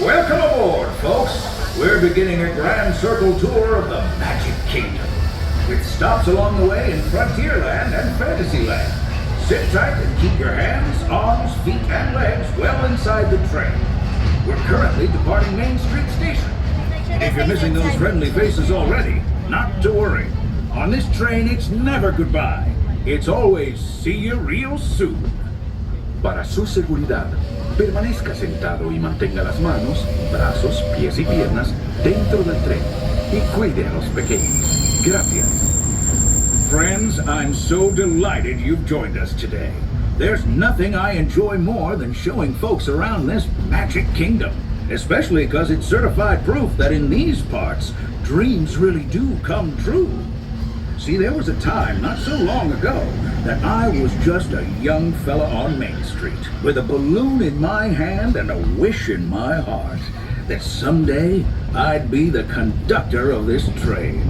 Welcome aboard, folks. We're beginning a grand circle tour of the Magic Kingdom, with stops along the way in Frontierland and Fantasyland. Sit tight and keep your hands, arms, feet, and legs well inside the train. We're currently departing Main Street Station. And if you're missing those friendly faces already, not to worry. On this train, it's never goodbye. It's always see you real soon. Para su seguridad, permanezca sentado y mantenga las manos, brazos, pies y piernas dentro del tren y cuide a los pequeños. Gracias. Friends, I'm so delighted you've joined us today. There's nothing I enjoy more than showing folks around this Magic Kingdom, especially because it's certified proof that in these parts, dreams really do come true. See, there was a time not so long ago that I was just a young fella on Main Street with a balloon in my hand and a wish in my heart that someday I'd be the conductor of this train.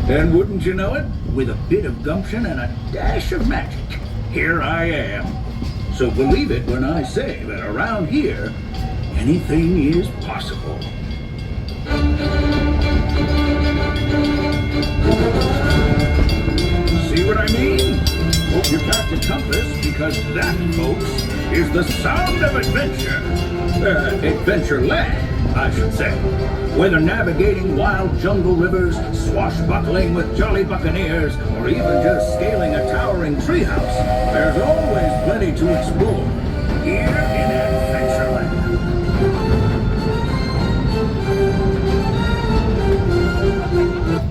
And wouldn't you know it, with a bit of gumption and a dash of magic, here I am. So believe it when I say that around here, anything is possible. See what I mean? Hope you passed a compass, because that, folks, is the sound of adventure. Adventureland, I should say. Whether navigating wild jungle rivers, swashbuckling with jolly buccaneers, or even just scaling a towering treehouse, there's always plenty to explore here in Adventureland.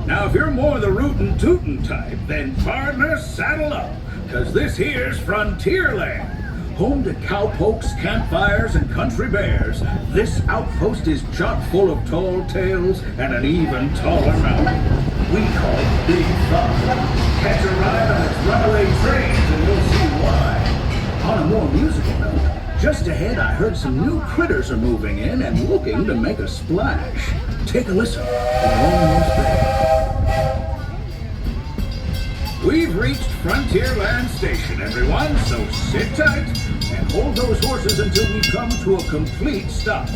Now, if you're more the rootin' tootin' type, then partner, saddle up, because this here's Frontierland. Home to cowpokes, campfires, and country bears, this outpost is chock full of tall tales and an even taller mountain. We call it Big Fun. Catch a ride on its runaway trains and you'll see why. On a more musical note, just ahead I heard some new critters are moving in and looking to make a splash. Take a listen. We're almost there. We've reached Frontierland Station, everyone, so sit tight and hold those horses until we come to a complete stop.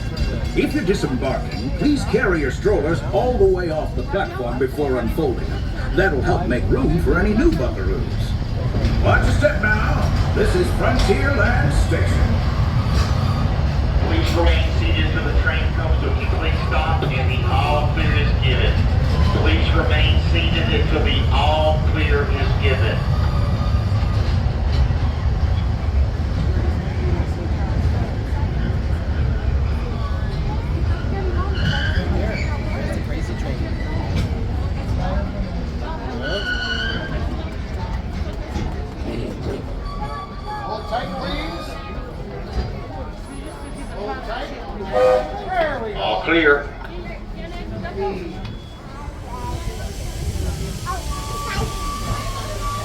If you're disembarking, please carry your strollers all the way off the platform before unfolding. That'll help make room for any new buckaroos. Watch your step now. This is Frontierland Station. Please remain seated until the train comes to a complete stop and the all clear is given. Please remain seated until the all clear is given. Hold tight, please. Hold tight. There we go. All clear.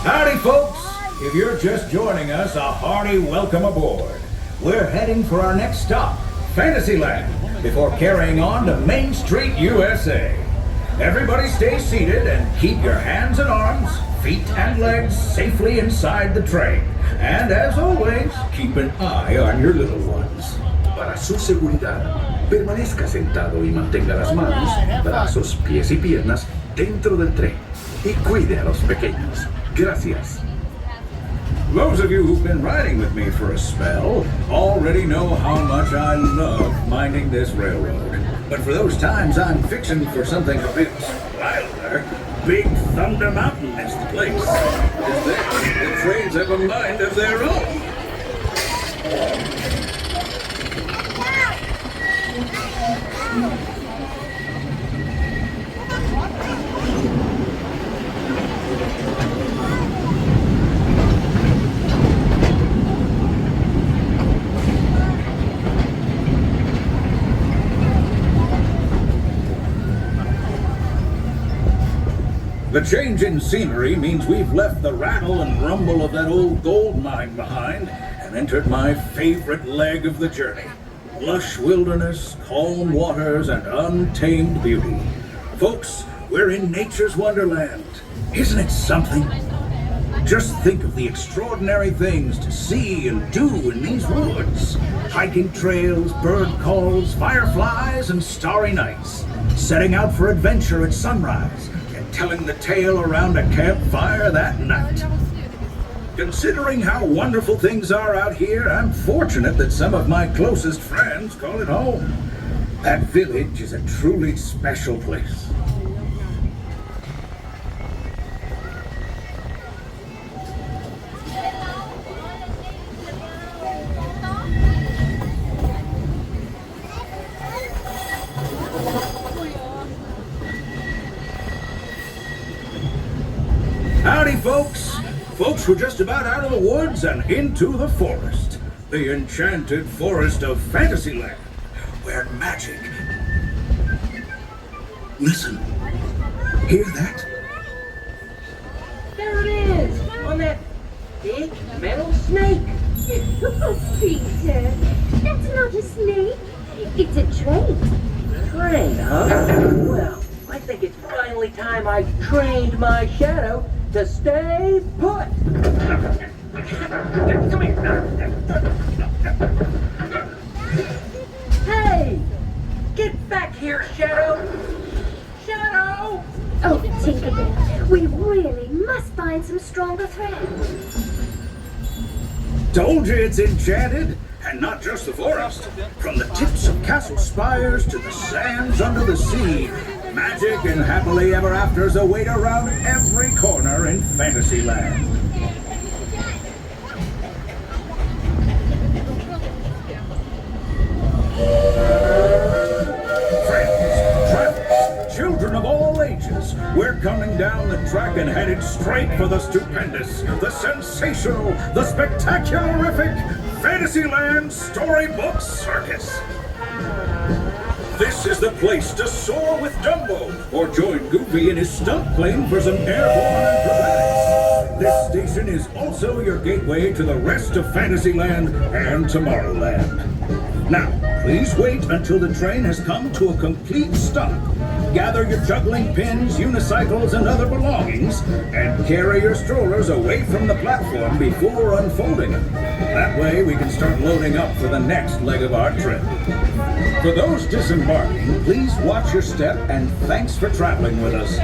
Howdy, folks! If you're just joining us, a hearty welcome aboard. We're heading for our next stop, Fantasyland, before carrying on to Main Street U.S.A. Everybody stay seated and keep your hands and arms, feet and legs safely inside the train. And as always, keep an eye on your little ones. Para su seguridad, permanezca sentado y mantenga las manos, brazos, pies y piernas dentro del tren y cuide a los pequeños. Gracias. Those of you who've been riding with me for a spell already know how much I love minding this railroad. But for those times I'm fixing for something a bit wilder, Big Thunder Mountain is the place. Is there? The trains have a mind of their own. The change in scenery means we've left the rattle and rumble of that old gold mine behind and entered my favorite leg of the journey. Lush wilderness, calm waters, and untamed beauty. Folks, we're in nature's wonderland. Isn't it something? Just think of the extraordinary things to see and do in these woods. Hiking trails, bird calls, fireflies, and starry nights. Setting out for adventure at sunrise and telling the tale around a campfire that night. Considering how wonderful things are out here, I'm fortunate that some of my closest friends call it home. That village is a truly special place. Howdy, folks. Folks, we're just about out of the woods and into the forest. The enchanted forest of Fantasyland, where magic... Listen. Hear that? There it is! On that big metal snake! Oh, Peter, that's not a snake. It's a train. Train, huh? Well, I think it's finally time I trained my shadow to stay put! Come here! Hey! Get back here, Shadow! Shadow! Oh, Tinkerbell, we really must find some stronger thread. Told you it's enchanted, and not just the forest. From the tips of castle spires to the sands under the sea, magic and happily ever afters await around every corner in Fantasyland. Friends, travelers, children of all ages, we're coming down the track and headed straight for the stupendous, the sensational, the spectacularific Fantasyland Storybook Circus. This is the place to soar with Dumbo, or join Goofy in his stunt plane for some airborne acrobatics. This station is also your gateway to the rest of Fantasyland and Tomorrowland. Now, please wait until the train has come to a complete stop. Gather your juggling pins, unicycles, and other belongings, and carry your strollers away from the platform before unfolding them. That way we can start loading up for the next leg of our trip. For those disembarking, please watch your step and thanks for traveling with us.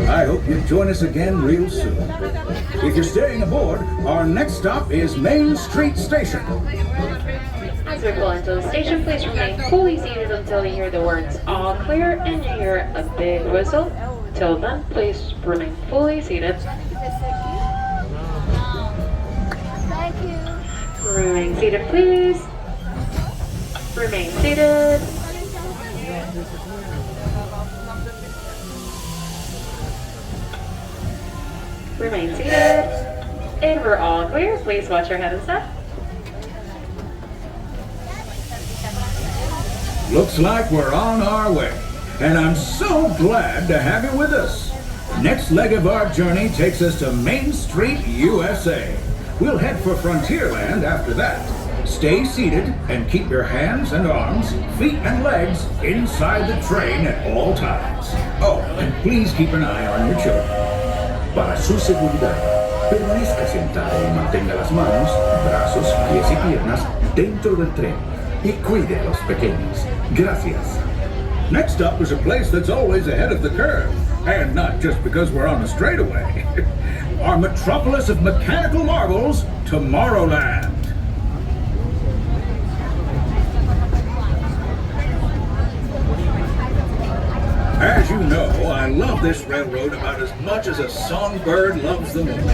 I hope you join us again real soon. If you're staying aboard, our next stop is Main Street Station. As we pull into the station, please remain fully seated until you hear the words "all clear" and you hear a big whistle. Till then, please remain fully seated. Thank you. Remain seated, please. Remain seated. Remain seated. And we're all clear. Please watch your head and step. Looks like we're on our way, and I'm so glad to have you with us. Next leg of our journey takes us to Main Street U.S.A. We'll head for Frontierland after that. Stay seated and keep your hands and arms, feet and legs inside the train at all times. Oh, and please keep an eye on your children. Para su seguridad, permanezca sentado y mantenga las manos, brazos, pies y piernas dentro del tren y cuide a los pequeños. Gracias. Next up is a place that's always ahead of the curve, and not just because we're on a straightaway. Our metropolis of mechanical marvels, Tomorrowland. As you know, I love this railroad about as much as a songbird loves the moon.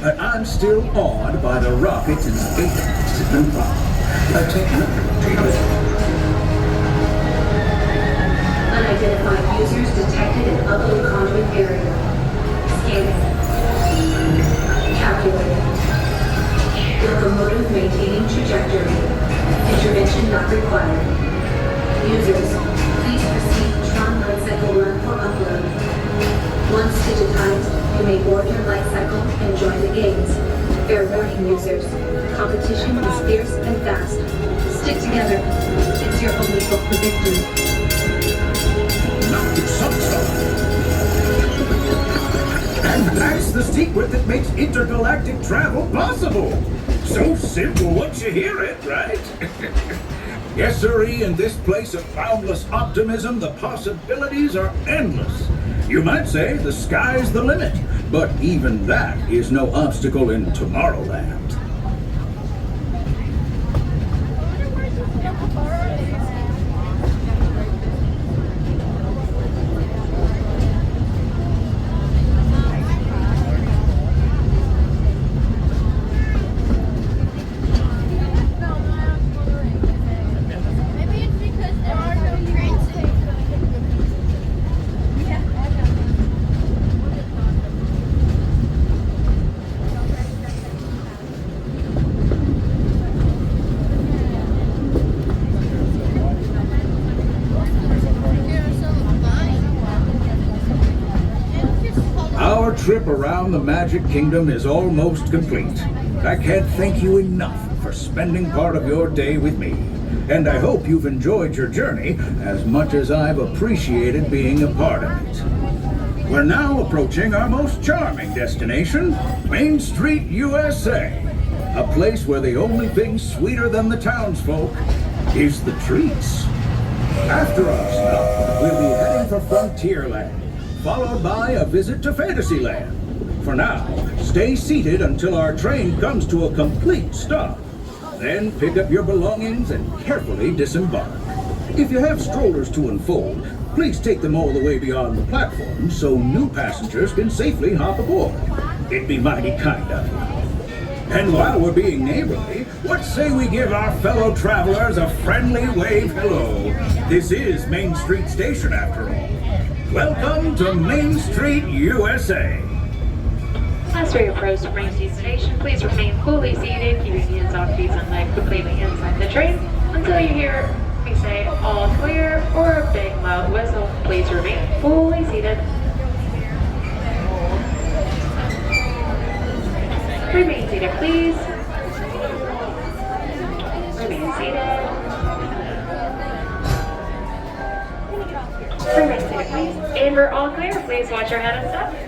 But I'm still awed by the rockets and spaceships involved. Take a look. Unidentified users detected in upload conduit area. Scanning. Calculating. Locomotive maintaining trajectory. Intervention not required. Users, please proceed Tron light cycle run for upload. Once digitized, you may board your light cycle and join the games. Fair warning, users. Competition is fierce and fast. Stick together. It's your only hope for victory. Not some stuff. And that's the steep secret that makes intergalactic travel possible. So simple once you hear it, right? Yes, sirree, in this place of boundless optimism, the possibilities are endless. You might say the sky's the limit, but even that is no obstacle in Tomorrowland. Our trip around the Magic Kingdom is almost complete. I can't thank you enough for spending part of your day with me. And I hope you've enjoyed your journey as much as I've appreciated being a part of it. We're now approaching our most charming destination, Main Street USA. A place where the only thing sweeter than the townsfolk is the treats. After our stop, we'll be heading for Frontierland, followed by a visit to Fantasyland. For now, stay seated until our train comes to a complete stop. Then pick up your belongings and carefully disembark. If you have strollers to unfold, please take them all the way beyond the platform so new passengers can safely hop aboard. It'd be mighty kind of you. And while we're being neighborly, what say we give our fellow travelers a friendly wave hello? This is Main Street Station after all. Welcome to Main Street USA. As we approach Main Street Station, please remain fully seated, keeping hands off feet and legs completely inside the train until you hear me say all clear or a big loud whistle. Please remain fully seated. Remain seated, please. Remain seated. Remain seated, please. And we're all clear. Please watch your head and step.